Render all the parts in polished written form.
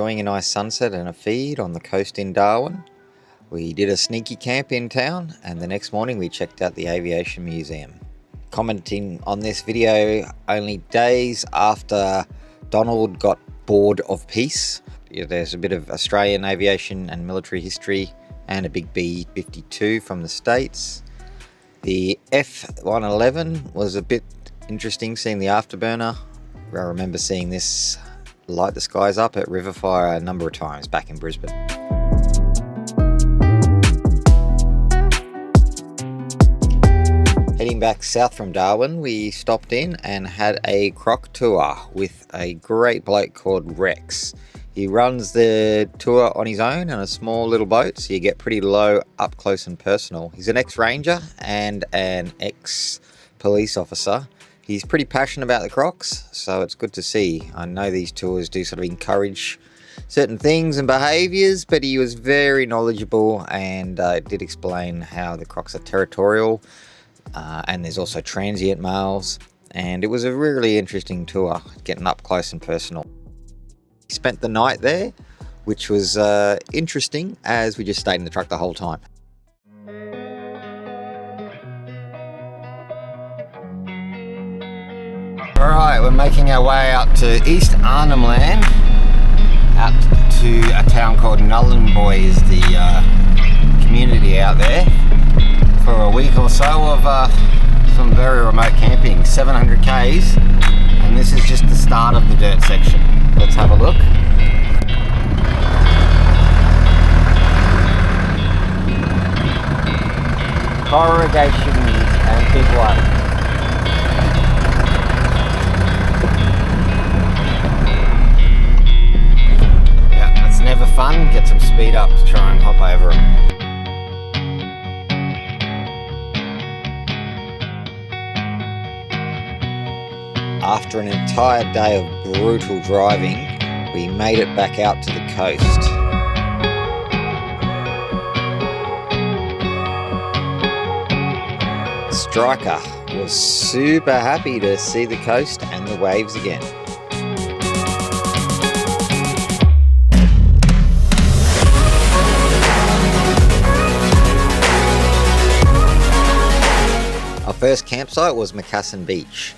enjoying a nice sunset and a feed on the coast in Darwin. We did a sneaky camp in town, and the next morning we checked out the Aviation Museum. Commenting on this video only days after Donald got bored of peace. There's a bit of Australian aviation and military history and a big EP23 from the States. The F111 was a bit interesting, seeing the afterburner. I remember seeing this light the skies up at Riverfire a number of times back in Brisbane. Heading back south from Darwin, we stopped in and had a Croc tour with a great bloke called Rex. He runs the tour on his own in a small little boat, so you get pretty low, up close and personal. He's an ex-ranger and an ex-police officer. He's pretty passionate about the Crocs, so it's good to see. I know these tours do sort of encourage certain things and behaviours, but he was very knowledgeable and did explain how the Crocs are territorial, and there's also transient males, and it was a really interesting tour, getting up close and personal. We spent the night there, which was interesting, as we just stayed in the truck the whole time. Alright, we're making our way out to East Arnhem Land, out to a town called Nhulunbuy is the community out there, for a week or so of some very remote camping, 700 k's, and this is just the start of the dirt section. Let's have a look. Corrugations and big one. Never fun, get some speed up to try and hop over them. After an entire day of brutal driving, we made it back out to the coast. Striker was super happy to see the coast and the waves again. First campsite was Macassan Beach.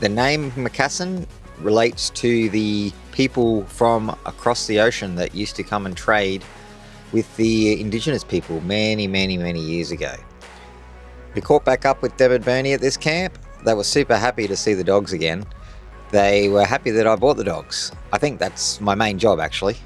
The name Macassan relates to the people from across the ocean that used to come and trade with the indigenous people many years ago. We caught back up with Deb and Bernie at this camp. They were super happy to see the dogs again. They were happy that I bought the dogs. I think that's my main job, actually.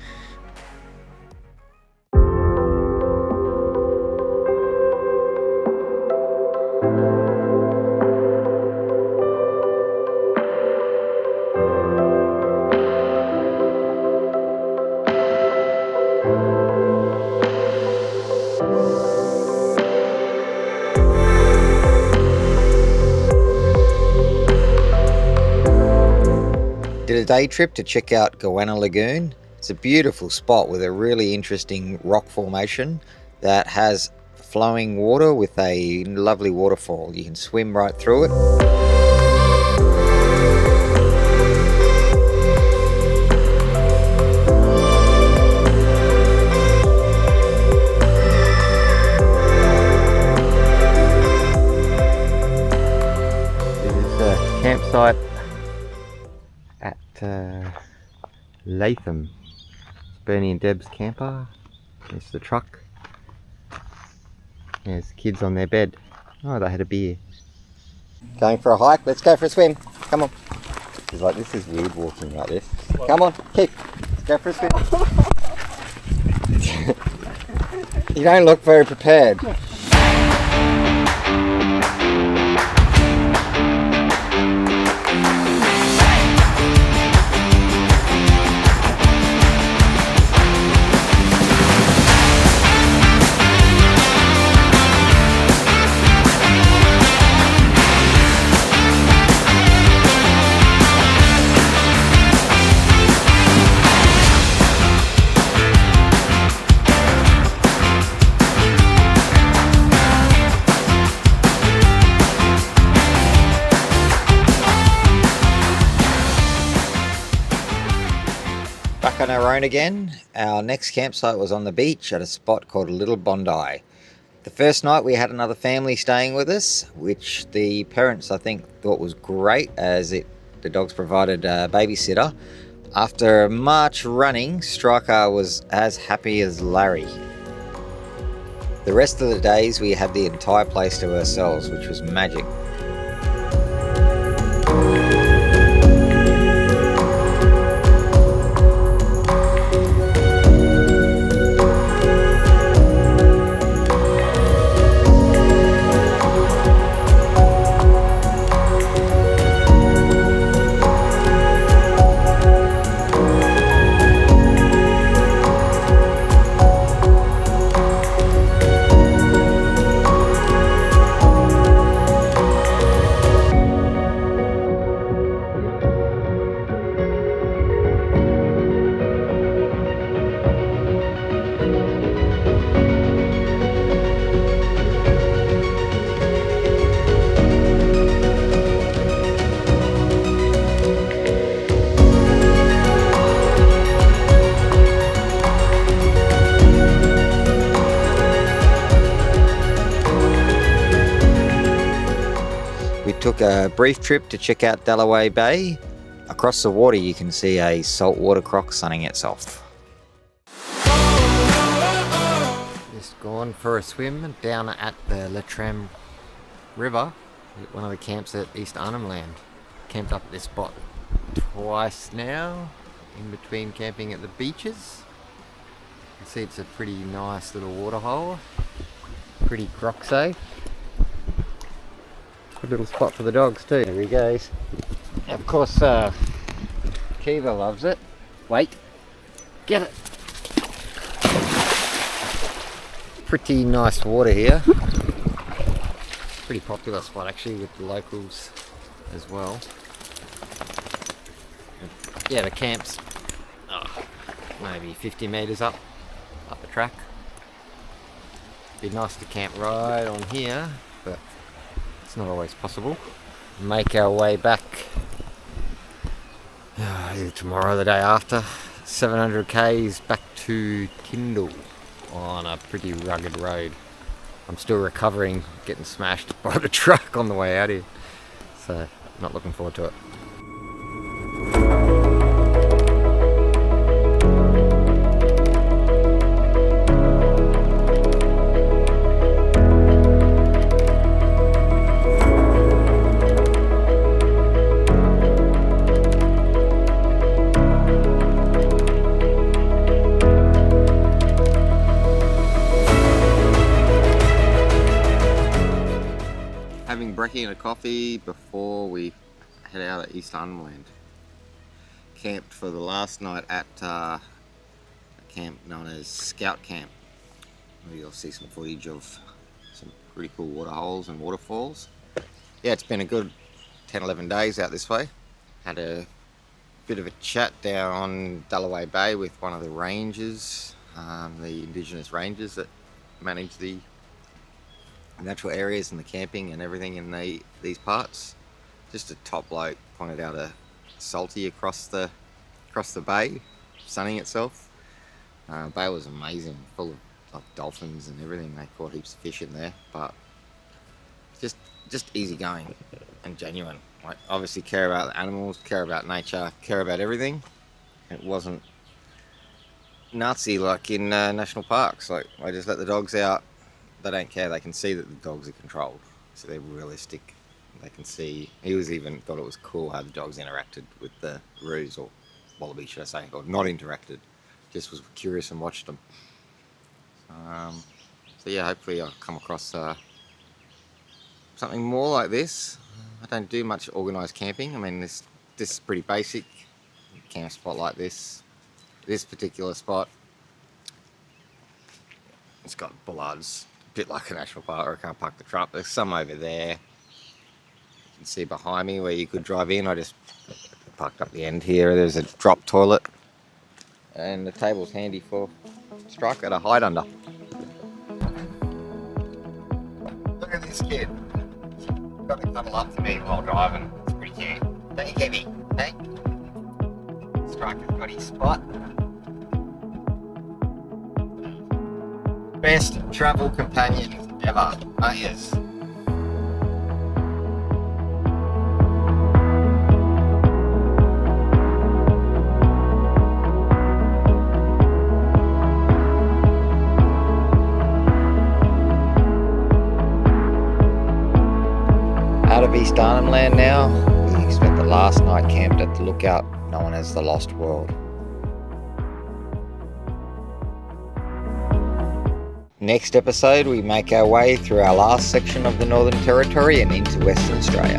Did a day trip to check out Goanna Lagoon. It's a beautiful spot with a really interesting rock formation that has flowing water with a lovely waterfall. You can swim right through it. This is a campsite at Latham. It's Bernie and Deb's camper. There's the truck. There's the kids on their bed. Oh, they had a beer. Going for a hike? Let's go for a swim. Come on. She's like, this is weird walking like this. Come on, keep. Let's go for a swim. You don't look very prepared. back on our own again. Our next campsite was on the beach at a spot called Little Bondi. The first night we had another family staying with us, which the parents I think thought was great as the dogs provided a babysitter. After much running, Striker was as happy as Larry. The rest of the days we had the entire place to ourselves, which was magic. We took a brief trip to check out Dalloway Bay. Across the water you can see a saltwater croc sunning itself. Just gone for a swim down at the Leitrim River at one of the camps at East Arnhem Land. Camped up at this spot twice now, in between camping at the beaches. You can see it's a pretty nice little waterhole, pretty croc safe. Good little spot for the dogs too. There he goes. Of course, Kiva loves it. Wait, get it. Pretty nice water here. Pretty popular spot actually with the locals as well. Yeah, the camp's maybe 50 metres up the track. Be nice to camp right on here, but it's not always possible. Make our way back either tomorrow or the day after. 700 k's back to Tyndall on a pretty rugged road. I'm still recovering, getting smashed by the truck on the way out here, so not looking forward to it. Having brekkie and a coffee before we head out at East Arnhem Land. Camped for the last night at a camp known as Scout Camp, where you'll see some footage of some pretty cool waterholes and waterfalls. Yeah, it's been a good 10-11 days out this way. Had a bit of a chat down Dalloway Bay with one of the rangers, the Indigenous rangers that manage the natural areas and the camping and everything in these parts. Just a top bloke pointed out a salty across the bay, sunning itself. Bay was amazing, full of dolphins and everything. They caught heaps of fish in there, but just easy going and genuine. Like, obviously care about the animals, care about nature, care about everything. It wasn't Nazi like in national parks. Like, I just let the dogs out. They don't care. They can see that the dogs are controlled, so they're realistic. They can see. He was even thought it was cool how the dogs interacted with the roos, or wallaby, should I say, or not interacted. Just was curious and watched them. So yeah, hopefully I'll come across something more like this. I don't do much organised camping. I mean, this is pretty basic. Camp spot like this. This particular spot, it's got bollards. Bit like a national park, or I can't park the truck. There's some over there. You can see behind me where you could drive in. I just parked up the end here. There's a drop toilet, and the table's handy for Striker to hide under. Look at this kid. Got to cuddle up to me while driving. It's pretty cute. Don't you, Kevy? Hey? Striker's got his spot. best travel companions ever, aren't you? Out of East Arnhem Land now, we spent the last night camped at the lookout known as the Lost World. Next episode, we make our way through our last section of the Northern Territory and into Western Australia.